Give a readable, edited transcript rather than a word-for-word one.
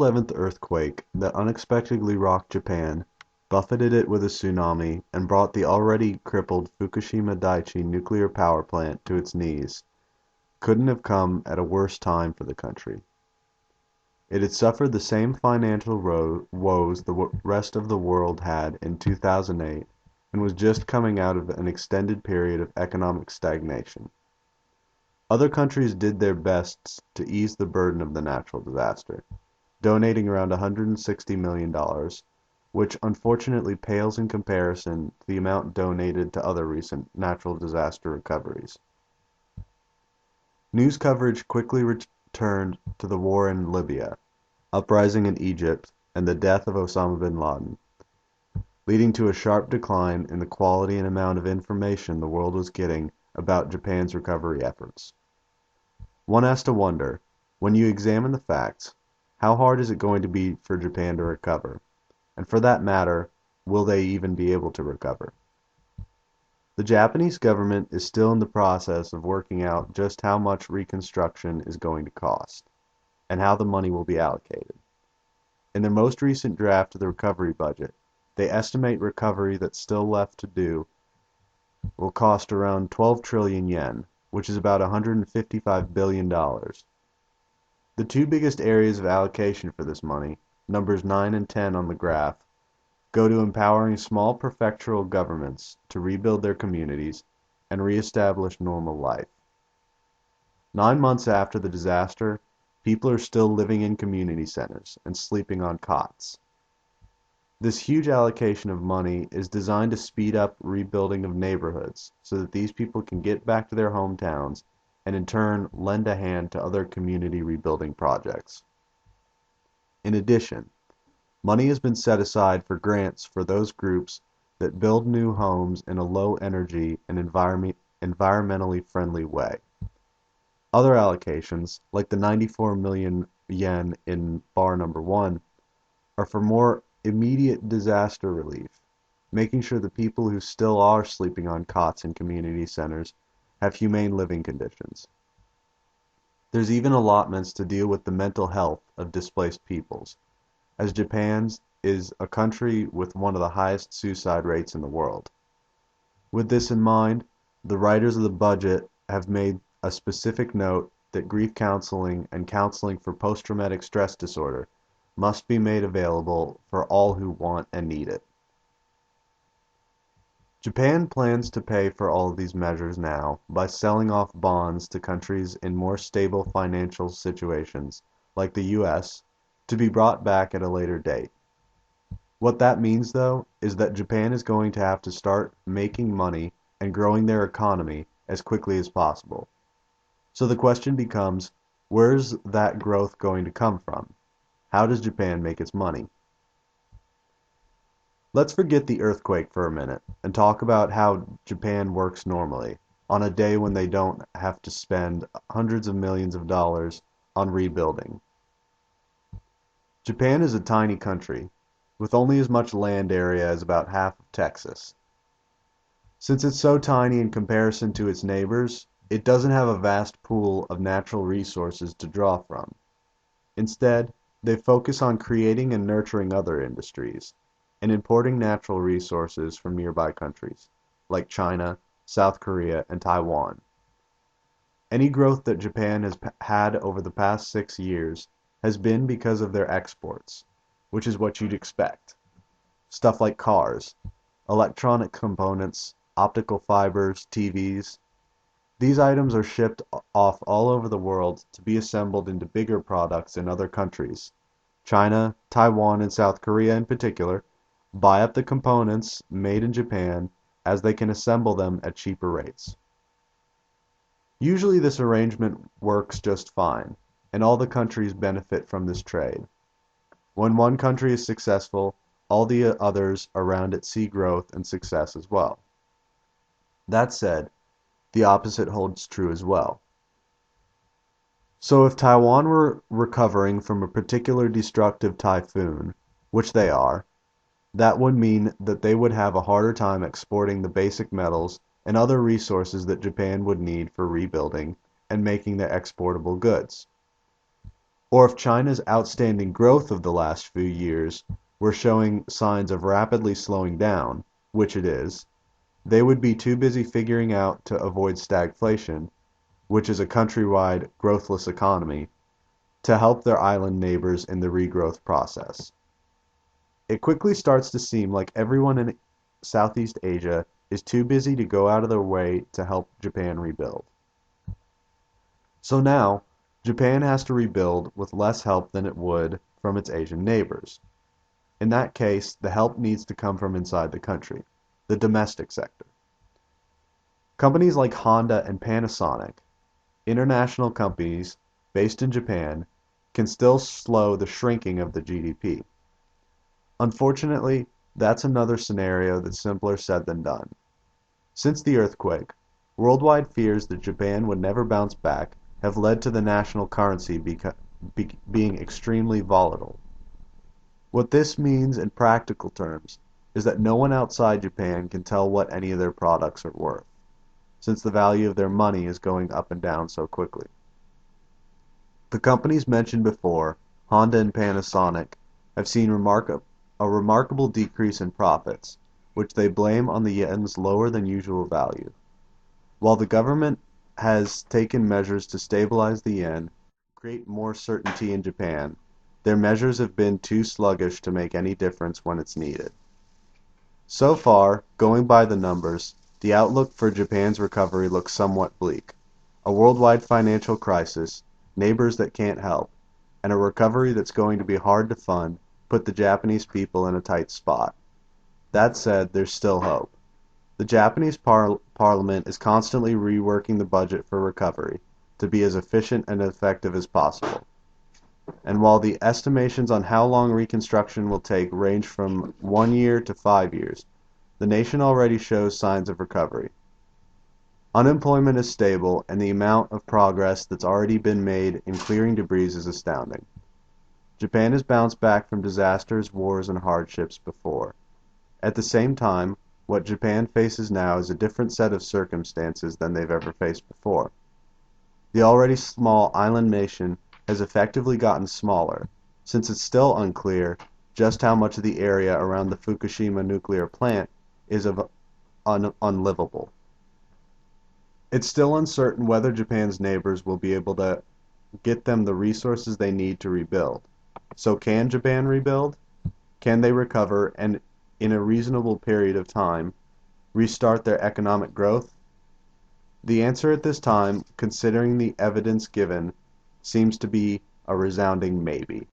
11th earthquake that unexpectedly rocked Japan, buffeted it with a tsunami, and brought the already crippled Fukushima Daiichi nuclear power plant to its knees, couldn't have come at a worse time for the country. It had suffered the same financial woes the rest of the world had in 2008 and was just coming out of an extended period of economic stagnation. Other countries did their best to ease the burden of the natural disaster, donating around $160 million, which unfortunately pales in comparison to the amount donated to other recent natural disaster recoveries. News coverage quickly returned to the war in Libya, uprising in Egypt, and the death of Osama bin Laden, leading to a sharp decline in the quality and amount of information the world was getting about Japan's recovery efforts. One has to wonder, when you examine the facts, how hard is it going to be for Japan to recover? And for that matter, will they even be able to recover? The Japanese government is still in the process of working out just how much reconstruction is going to cost, and how the money will be allocated. In their most recent draft of the recovery budget, they estimate recovery that's still left to do will cost around 12 trillion yen, which is about $155 billion. The two biggest areas of allocation for this money, numbers 9 and 10 on the graph, go to empowering small prefectural governments to rebuild their communities and re-establish normal life. 9 months after the disaster, people are still living in community centers and sleeping on cots. This huge allocation of money is designed to speed up rebuilding of neighborhoods so that these people can get back to their hometowns and in turn lend a hand to other community rebuilding projects. In addition, money has been set aside for grants for those groups that build new homes in a low energy and environmentally friendly way. Other allocations, like the 94 million yen in bar number 1, are for more immediate disaster relief, making sure the people who still are sleeping on cots in community centers have humane living conditions. There's even allotments to deal with the mental health of displaced peoples, as Japan's is a country with one of the highest suicide rates in the world. With this in mind, the writers of the budget have made a specific note that grief counseling and counseling for post-traumatic stress disorder must be made available for all who want and need it. Japan plans to pay for all of these measures now by selling off bonds to countries in more stable financial situations, like the US, to be brought back at a later date. What that means, though, is that Japan is going to have to start making money and growing their economy as quickly as possible. So the question becomes, where's that growth going to come from? How does Japan make its money? Let's forget the earthquake for a minute and talk about how Japan works normally, on a day when they don't have to spend hundreds of millions of dollars on rebuilding. Japan is a tiny country, with only as much land area as about half of Texas. Since it's so tiny in comparison to its neighbors, it doesn't have a vast pool of natural resources to draw from. Instead, they focus on creating and nurturing other industries, and importing natural resources from nearby countries, like China, South Korea, and Taiwan. Any growth that Japan has had over the past 6 years has been because of their exports, which is what you'd expect. Stuff like cars, electronic components, optical fibers, TVs. These items are shipped off all over the world to be assembled into bigger products in other countries. China, Taiwan, and South Korea in particular buy up the components made in Japan as they can assemble them at cheaper rates. Usually this arrangement works just fine, and all the countries benefit from this trade. When one country is successful, all the others around it see growth and success as well. That said, the opposite holds true as well. So if Taiwan were recovering from a particular destructive typhoon, which they are, that would mean that they would have a harder time exporting the basic metals and other resources that Japan would need for rebuilding and making their exportable goods. Or if China's outstanding growth of the last few years were showing signs of rapidly slowing down, which it is, they would be too busy figuring out to avoid stagflation, which is a countrywide growthless economy, to help their island neighbors in the regrowth process. It quickly starts to seem like everyone in Southeast Asia is too busy to go out of their way to help Japan rebuild. So now, Japan has to rebuild with less help than it would from its Asian neighbors. In that case, the help needs to come from inside the country, the domestic sector. Companies like Honda and Panasonic, international companies based in Japan, can still slow the shrinking of the GDP. Unfortunately, that's another scenario that's simpler said than done. Since the earthquake, worldwide fears that Japan would never bounce back have led to the national currency being extremely volatile. What this means in practical terms is that no one outside Japan can tell what any of their products are worth, since the value of their money is going up and down so quickly. The companies mentioned before, Honda and Panasonic, have seen a remarkable decrease in profits, which they blame on the yen's lower than usual value. While the government has taken measures to stabilize the yen, create more certainty in Japan, their measures have been too sluggish to make any difference when it's needed. So far, going by the numbers, the outlook for Japan's recovery looks somewhat bleak. A worldwide financial crisis, neighbors that can't help, and a recovery that's going to be hard to fund put the Japanese people in a tight spot. That said, there's still hope. The Japanese parliament is constantly reworking the budget for recovery to be as efficient and effective as possible. And while the estimations on how long reconstruction will take range from 1 year to 5 years, the nation already shows signs of recovery. Unemployment is stable, and the amount of progress that's already been made in clearing debris is astounding. Japan has bounced back from disasters, wars, and hardships before. At the same time, what Japan faces now is a different set of circumstances than they've ever faced before. The already small island nation has effectively gotten smaller, since it's still unclear just how much of the area around the Fukushima nuclear plant is unlivable. It's still uncertain whether Japan's neighbors will be able to get them the resources they need to rebuild. So can Japan rebuild? Can they recover and, in a reasonable period of time, restart their economic growth? The answer at this time, considering the evidence given, seems to be a resounding maybe.